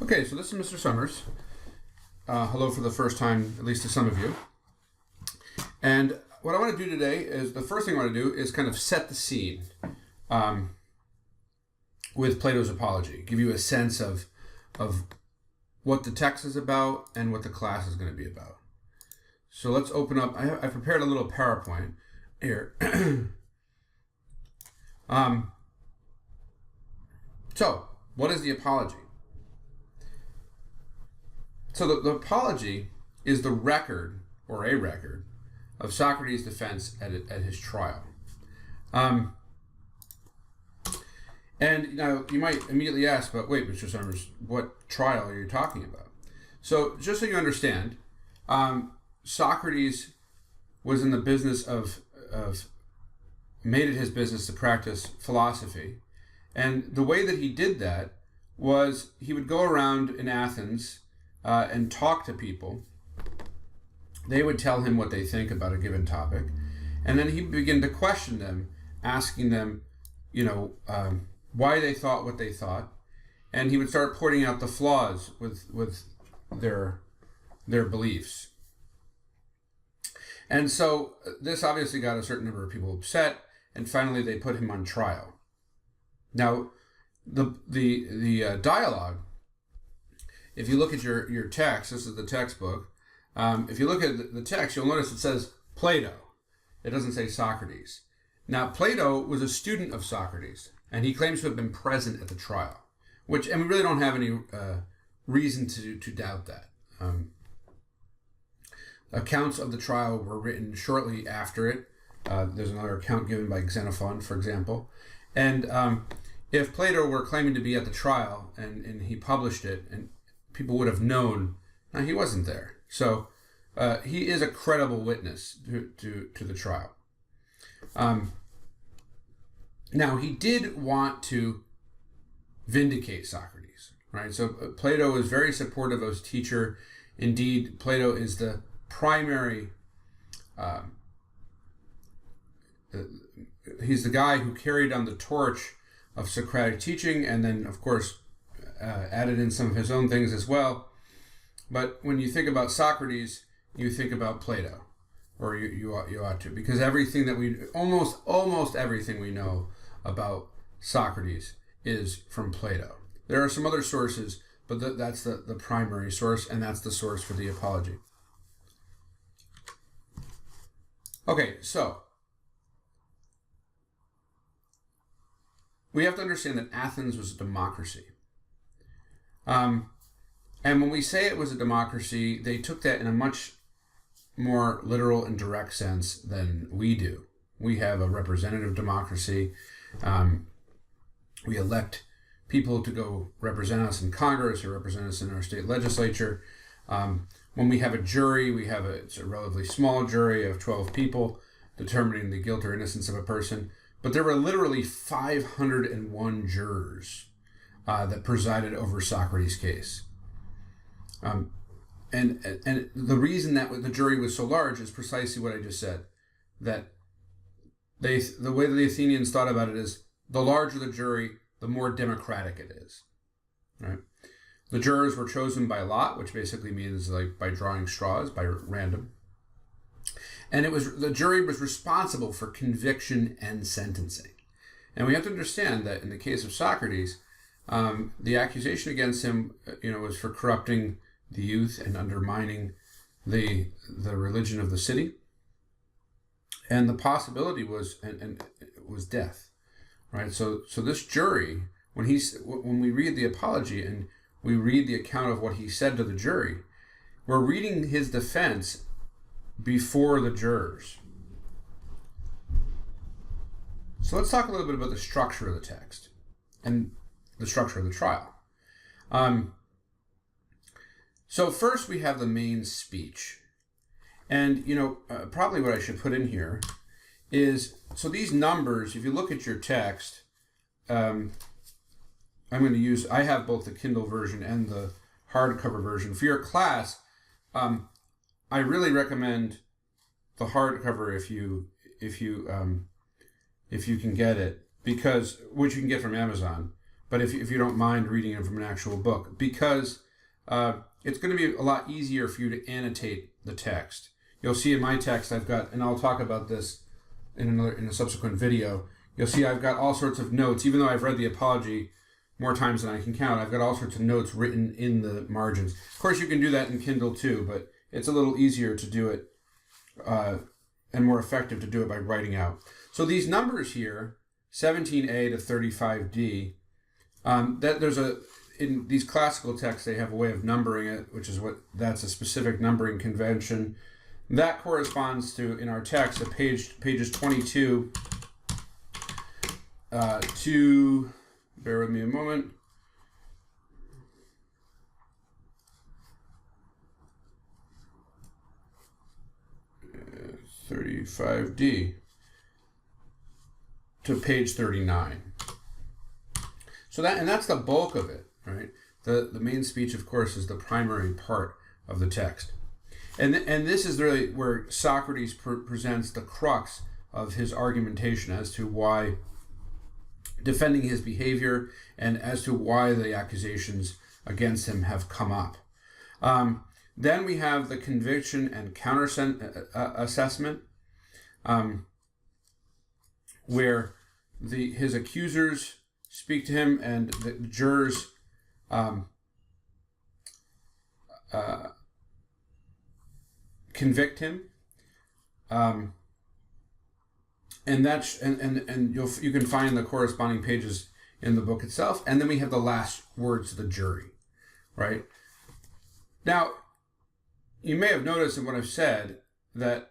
Okay, so this is Mr. Summers. Hello for the first time, at least to some of you. And what I want to do today is, the first thing I want to do is kind of set the scene with Plato's Apology. Give you a sense of what the text is about and what the class is going to be about. So let's open up. I prepared a little PowerPoint here. So, what is the Apology? So the Apology is the record, or a record, of Socrates' defense at his trial. And now you might immediately ask, but wait, Mr. Summers, what trial are you talking about? So just so you understand, Socrates was in the business of made it his business to practice philosophy. And the way that he did that was he would go around in Athens and talk to people. They would tell him what they think about a given topic. And then he'd begin to question them, asking them, why they thought what they thought. And he would start pointing out the flaws with their beliefs. And so this obviously got a certain number of people upset, and finally they put him on trial. Now, the dialogue, if you look at your text, this is the textbook. If you look at the text, you'll notice it says Plato. It doesn't say Socrates. Now, Plato was a student of Socrates, and he claims to have been present at the trial, and we really don't have any reason to doubt that. Accounts of the trial were written shortly after it. There's another account given by Xenophon, for example. And if Plato were claiming to be at the trial and he published it, and people would have known, he wasn't there. So he is a credible witness to the trial. Now, he did want to vindicate Socrates, right? So Plato is very supportive of his teacher. Indeed, Plato is the primary, he's the guy who carried on the torch of Socratic teaching, and then, of course, added in some of his own things as well. But when you think about Socrates, you think about Plato, or you ought to, because everything that almost everything we know about Socrates is from Plato. There are some other sources, but that's the primary source, and that's the source for the Apology. Okay, so we have to understand that Athens was a democracy. And when we say it was a democracy, they took that in a much more literal and direct sense than we do. We have a representative democracy. We elect people to go represent us in Congress or represent us in our state legislature. When we have a jury, it's a relatively small jury of 12 people determining the guilt or innocence of a person. But there were literally 501 jurors that presided over Socrates' case. And the reason that the jury was so large is precisely what I just said. That the way that the Athenians thought about it is, the larger the jury, the more democratic it is. Right? The jurors were chosen by lot, which basically means like by drawing straws, by random. And the jury was responsible for conviction and sentencing. And we have to understand that in the case of Socrates, the accusation against him, was for corrupting the youth and undermining the religion of the city. And the possibility was death, right? So this jury, when we read the Apology and we read the account of what he said to the jury, we're reading his defense before the jurors. So let's talk a little bit about the structure of the text and the structure of the trial. So first we have the main speech. And, probably what I should put in here is, so these numbers, if you look at your text, I have both the Kindle version and the hardcover version. For your class, I really recommend the hardcover if you can get it, which you can get from Amazon. but if you don't mind reading it from an actual book, because it's going to be a lot easier for you to annotate the text. You'll see in my text I've got, and I'll talk about this in a subsequent video, you'll see I've got all sorts of notes. Even though I've read the Apology more times than I can count, I've got all sorts of notes written in the margins. Of course, you can do that in Kindle too, but it's a little easier to do it and more effective to do it by writing out. So these numbers here, 17a to 35d, in these classical texts, they have a way of numbering it, which is that's a specific numbering convention. That corresponds to, in our text, pages 22 to, bear with me a moment, 35d to page 39. So that's the bulk of it, right? The main speech, of course, is the primary part of the text. And this is really where Socrates presents the crux of his argumentation as to why, defending his behavior, and as to why the accusations against him have come up. Then we have the conviction and counter assessment, where his accusers speak to him and the jurors convict him, and you can find the corresponding pages in the book itself. And then we have the last words of the jury, right? Now, you may have noticed in what I've said that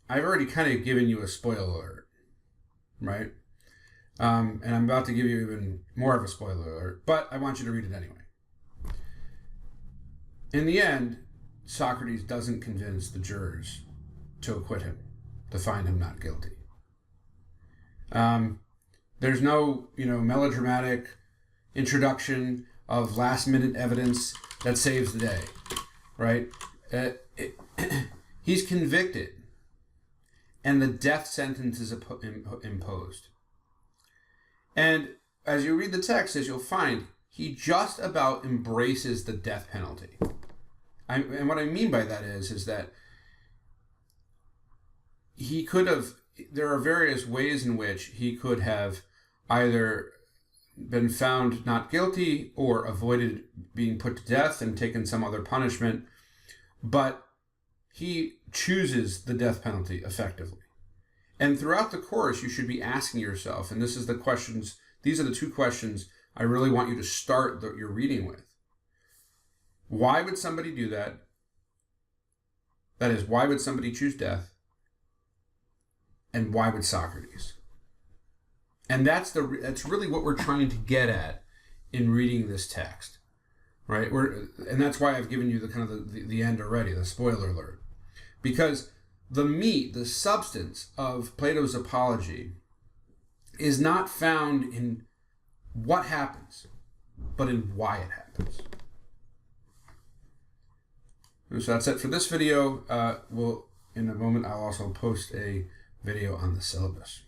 I've already kind of given you a spoiler alert, right? And I'm about to give you even more of a spoiler alert, but I want you to read it anyway. In the end, Socrates doesn't convince the jurors to acquit him, to find him not guilty. There's no, melodramatic introduction of last-minute evidence that saves the day, right? He's convicted, and the death sentence is imposed. And as you read the text, as you'll find, he just about embraces the death penalty. And what I mean by that is that he could have, there are various ways in which he could have either been found not guilty or avoided being put to death and taken some other punishment, but he chooses the death penalty effectively. And throughout the course, you should be asking yourself, and these are the two questions I really want you to start your reading with. Why would somebody do that? That is, why would somebody choose death? And why would Socrates? And that's really what we're trying to get at in reading this text, right? And that's why I've given you the end already, the spoiler alert, because the meat, the substance of Plato's Apology is not found in what happens, but in why it happens. So that's it for this video. In a moment, I'll also post a video on the syllabus.